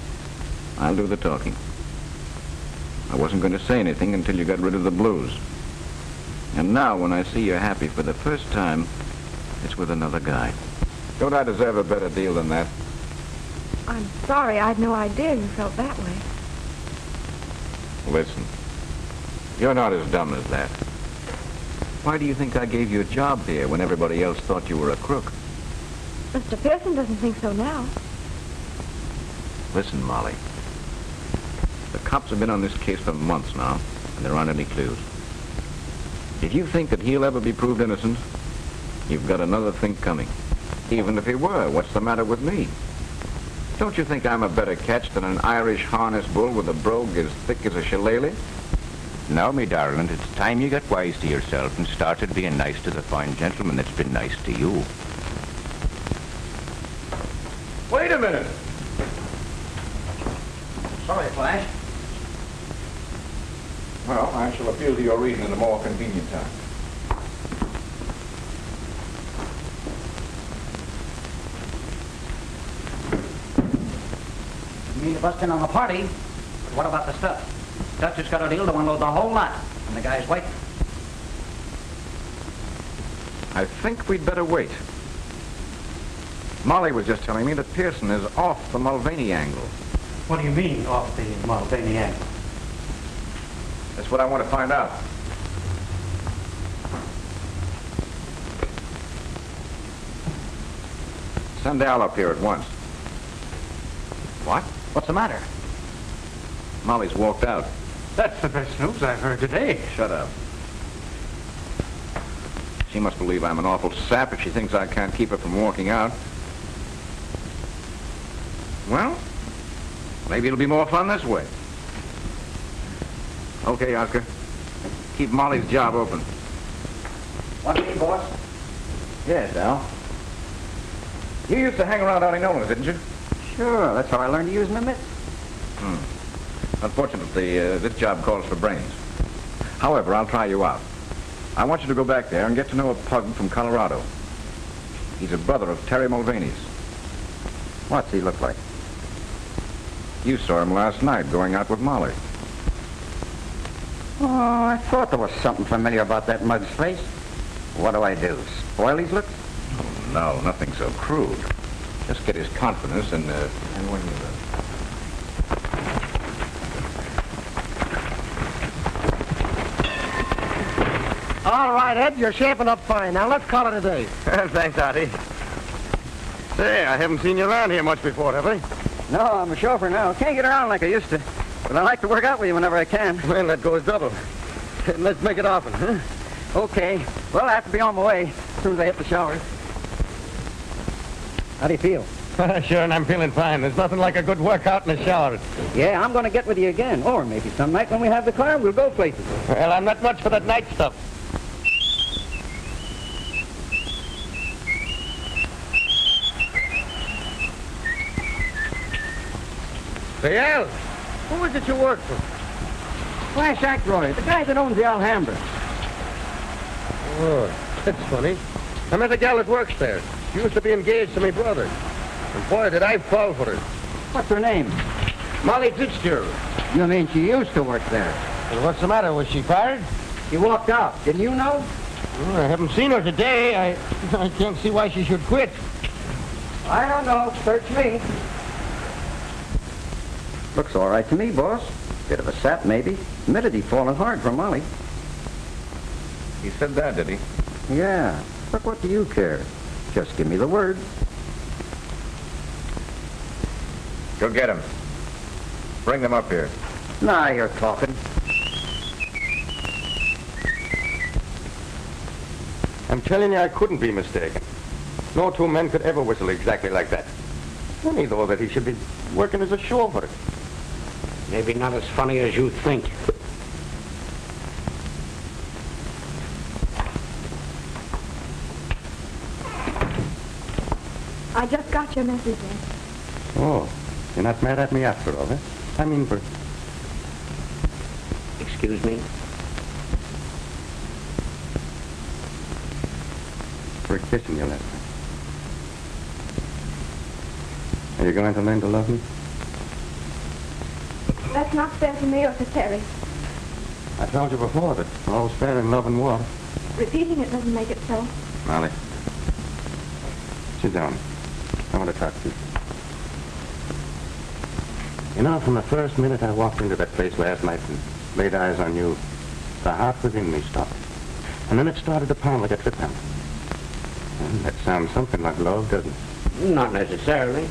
I'll do the talking. I wasn't going to say anything until you got rid of the blues. And now, when I see you're happy for the first time, it's with another guy. Don't I deserve a better deal than that? I'm sorry. I'd no idea you felt that way. Listen, you're not as dumb as that. Why do you think I gave you a job here when everybody else thought you were a crook? Mr. Pearson doesn't think so now. Listen, Molly. The cops have been on this case for months now, and there aren't any clues. If you think that he'll ever be proved innocent, you've got another thing coming. Even if he were, what's the matter with me? Don't you think I'm a better catch than an Irish harness bull with a brogue as thick as a shillelagh? Now, me darling, it's time you got wise to yourself and started being nice to the fine gentleman that's been nice to you. Wait a minute. Sorry, Flash. Well, I shall appeal to your reason at a more convenient time. You mean to bust in on the party? But what about the stuff? Dutch has got a deal to unload the whole lot, and the guy's waiting. I think we'd better wait. Molly was just telling me that Pearson is off the Mulvaney angle. What do you mean, off the Mulvaney angle? That's what I want to find out. Send Al up here at once. What? What's the matter? Molly's walked out. That's the best news I've heard today. Shut up. She must believe I'm an awful sap if she thinks I can't keep her from walking out. Well, maybe it'll be more fun this way. Okay, Oscar. Keep Molly's job open. What do you mean, boss? Yes, Al. You used to hang around Artie Nolan's, didn't you? Sure, that's how I learned to use my mitts. Unfortunately, this job calls for brains. However, I'll try you out. I want you to go back there and get to know a pug from Colorado. He's a brother of Terry Mulvaney's. What's he look like? You saw him last night going out with Molly. Oh, I thought there was something familiar about that mug's face. What do I do? Spoil his looks? Oh, no, nothing so crude. Just get his confidence and when you... All right, Ed, you're shaping up fine. Now, let's call it a day. Thanks, Artie. Say, I haven't seen you around here much before, have I? No, I'm a chauffeur now. Can't get around like I used to. But I like to work out with you whenever I can. Well, that goes double. Let's make it often, huh? Okay. Well, I have to be on my way as soon as I hit the shower. How do you feel? Sure, and I'm feeling fine. There's nothing like a good workout in the shower. Yeah, I'm going to get with you again. Or maybe some night when we have the car, we'll go places. Well, I'm not much for that night stuff. Say, Al, who is it you work for? Flash Ackroyd, the guy that owns the Alhambra. Oh, that's funny. I met a gal that works there. She used to be engaged to my brother. And boy, did I fall for her. What's her name? Molly Fitzgerald. You mean she used to work there? Well, what's the matter? Was she fired? She walked out. Didn't you know? Well, I haven't seen her today. I can't see why she should quit. I don't know. Search me. Looks all right to me, boss. Bit of a sap, maybe. Admitted he'd fallen hard for Molly. He said that, did he? Yeah. But what do you care? Just give me the word. Go get him. Bring them up here. Now you're talking. I'm telling you, I couldn't be mistaken. No two men could ever whistle exactly like that. Funny, though, that he should be working as a chauffeur. Maybe not as funny as you think. I just got your message, Ed. Oh, you're not mad at me after all, eh? I mean, for... Excuse me? for kissing you last night. Are you going to learn to love me? That's not fair to me or to Terry. I told you before that all's fair in love and war. Repeating it doesn't make it so. Molly, sit down. I want to talk to you. You know, from the first minute I walked into that place last night and laid eyes on you, the heart within me stopped. And then it started to pound like a trip hammer. And that sounds something like love, doesn't it? Not necessarily.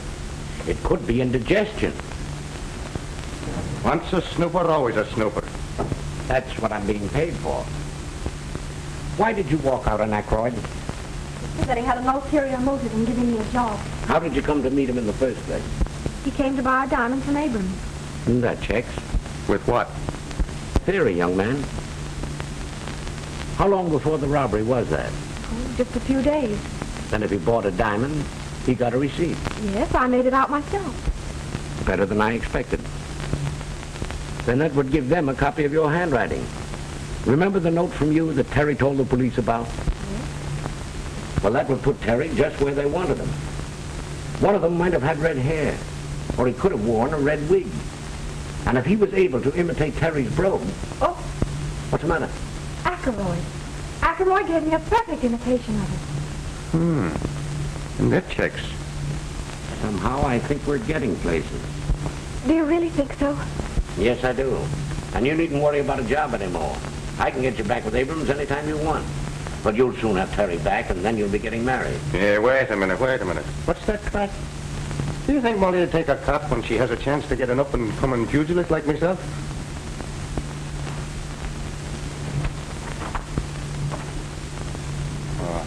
It could be indigestion. Once a snooper, always a snooper. That's what I'm being paid for. Why did you walk out on Ackroyd? He said that he had an ulterior motive in giving me a job. How did you come to meet him in the first place? He came to buy a diamond from Abrams. That checks. With what? Theory, young man. How long before the robbery was that? Oh, just a few days. Then if he bought a diamond, he got a receipt. Yes, I made it out myself. Better than I expected. Then that would give them a copy of your handwriting. Remember the note from you that Terry told the police about? Yes. Well, that would put Terry just where they wanted him. One of them might have had red hair, or he could have worn a red wig. And if he was able to imitate Terry's brogue... Oh! What's the matter? Ackroyd. Ackroyd gave me a perfect imitation of it. And that checks. Somehow I think we're getting places. Do you really think so? Yes, I do. And you needn't worry about a job anymore. I can get you back with Abrams anytime you want. But you'll soon have Terry back, and then you'll be getting married. Yeah, wait a minute. What's that crack? Do you think Molly would take a cop when she has a chance to get an up-and-coming pugilist like myself? Oh,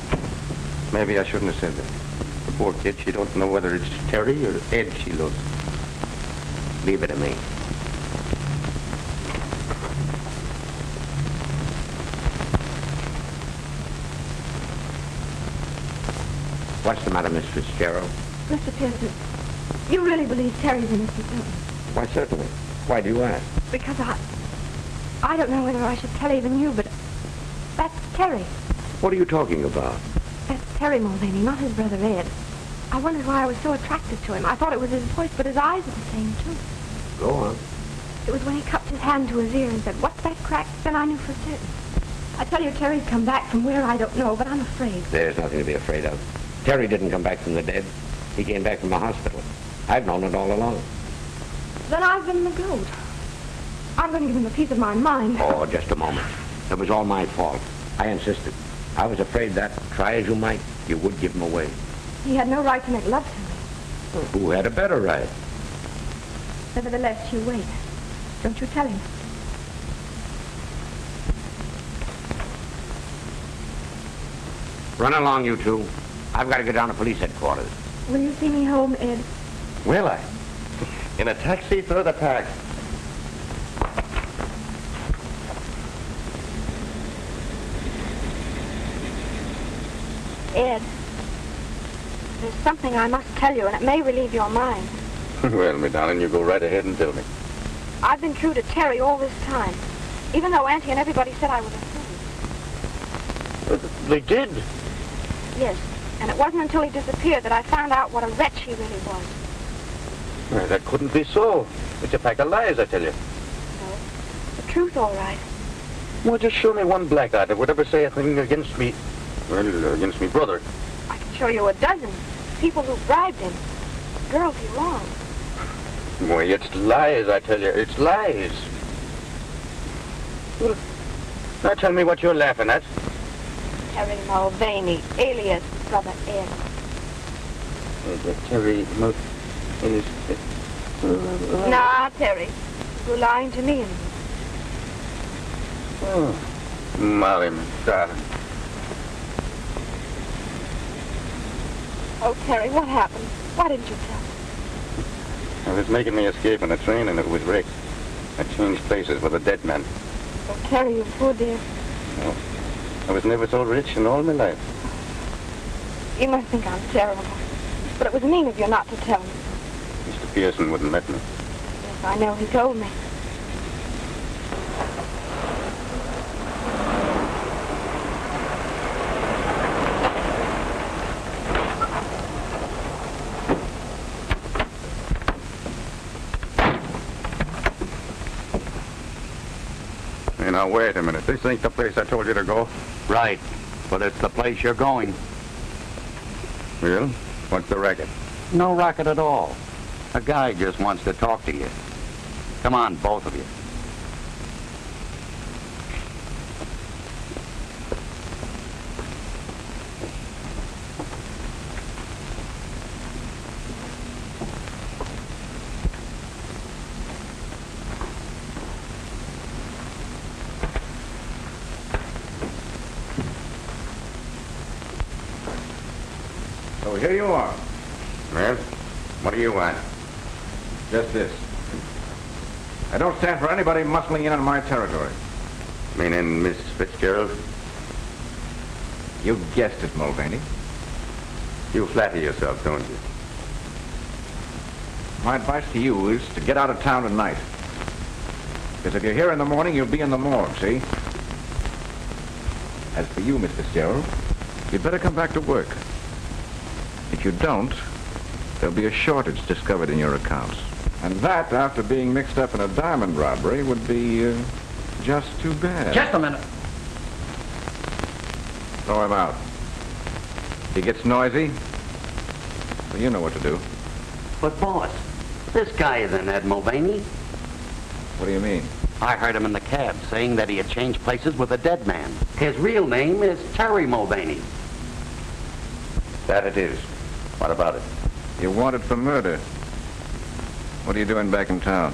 maybe I shouldn't have said that. The poor kid, she don't know whether it's Terry or Ed she loves. Leave it to me. What's the matter, Miss Fitzgerald? Mr. Pearson, you really believe Terry's innocent, don't you? Why, certainly. Why do you ask? Because I don't know whether I should tell even you, but that's Terry. What are you talking about? That's Terry Mulvaney, not his brother Ed. I wondered why I was so attracted to him. I thought it was his voice, but his eyes are the same, too. Go on. It was when he cupped his hand to his ear and said, "What's that crack?" Then I knew for certain. I tell you, Terry's come back from where I don't know, but I'm afraid. There's nothing to be afraid of. Terry didn't come back from the dead. He came back from the hospital. I've known it all along. Then I've been the goat. I'm going to give him a piece of my mind. Oh, just a moment. It was all my fault. I insisted. I was afraid that, try as you might, you would give him away. He had no right to make love to me. Well, who had a better right? Nevertheless, you wait. Don't you tell him. Run along, you two. I've got to go down to police headquarters. Will you see me home, Ed? Will I? In a taxi through the park. Ed, there's something I must tell you, and it may relieve your mind. Well, me darling, you go right ahead and tell me. I've been true to Terry all this time, even though Auntie and everybody said I was a fool. They did? Yes, and it wasn't until he disappeared that I found out what a wretch he really was. Well, that couldn't be so. It's a pack of lies, I tell you. No, the truth, all right. Well, just show me one blackguard that would ever say a thing against me, well, against me brother. I can show you a dozen. People who bribed him. Girls he wronged. Why, it's lies, I tell you. It's lies. Well, now tell me what you're laughing at. Terry Mulvaney, alias Brother Ed. Terry Nah, Terry. You're lying to me. Oh, Molly, my darling. Oh, Terry, what happened? Why didn't you tell me? I was making me escape on a train and it was wrecked. I changed places with a dead man. Oh, Terry, you poor dear. Oh, I was never so rich in all my life. You must think I'm terrible. But it was mean of you not to tell me. Mr. Pearson wouldn't let me. Yes, I know. He told me. Hey, now, wait a minute. This ain't the place I told you to go. Right, but it's the place you're going. Well, what's the racket? No racket at all. A guy just wants to talk to you. Come on, both of you. So here you are. Well, what do you want? Just this. I don't stand for anybody muscling in on my territory. Meaning Miss Fitzgerald? You guessed it, Mulvaney. You flatter yourself, don't you? My advice to you is to get out of town tonight. Because if you're here in the morning, you'll be in the morgue, see? As for you, Miss Fitzgerald, you'd better come back to work. If you don't, there'll be a shortage discovered in your accounts. And that, after being mixed up in a diamond robbery, would be just too bad. Just a minute. Throw him out. If he gets noisy, well, you know what to do. But, boss, this guy isn't Ed Mulvaney. What do you mean? I heard him in the cab saying that he had changed places with a dead man. His real name is Terry Mulvaney. That it is. What about it? You're wanted for murder. What are you doing back in town?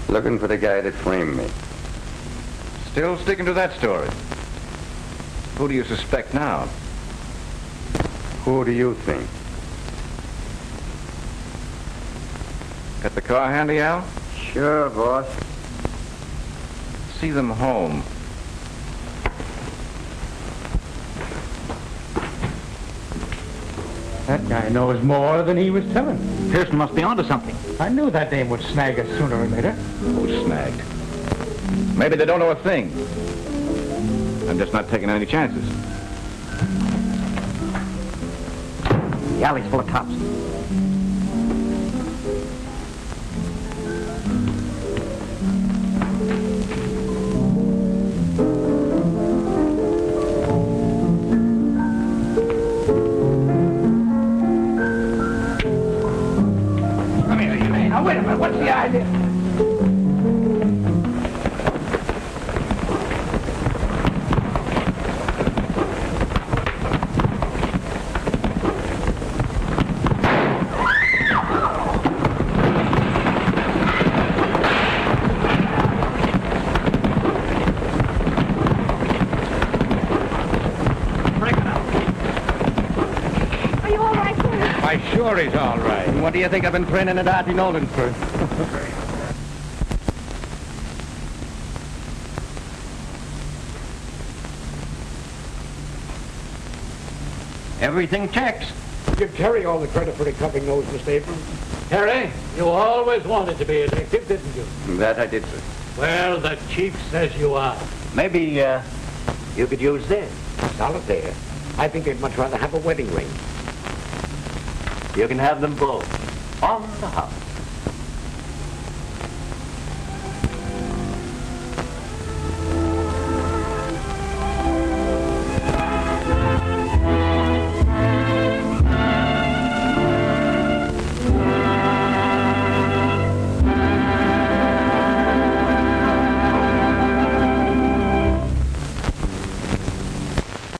Looking for the guy that framed me. Still sticking to that story. Who do you suspect now? Who do you think? Got the car handy, Al? Sure, boss. See them home. That guy knows more than he was telling. Pearson must be onto something. I knew that dame would snag us sooner or later. Who's snagged? Maybe they don't know a thing. I'm just not taking any chances. The alley's full of cops. Now, wait a minute. What's the idea? Are you all right, Terry? Why, sure he's all right. What do you think I've been training at Auntie Nolan's for? Everything checks. Give Terry all the credit for recovering those, Mr. Abrams. Terry, you always wanted to be a detective, didn't you? That I did, sir. Well, the chief says you are. Maybe you could use this. Solitaire. I think they'd much rather have a wedding ring. You can have them both on the house.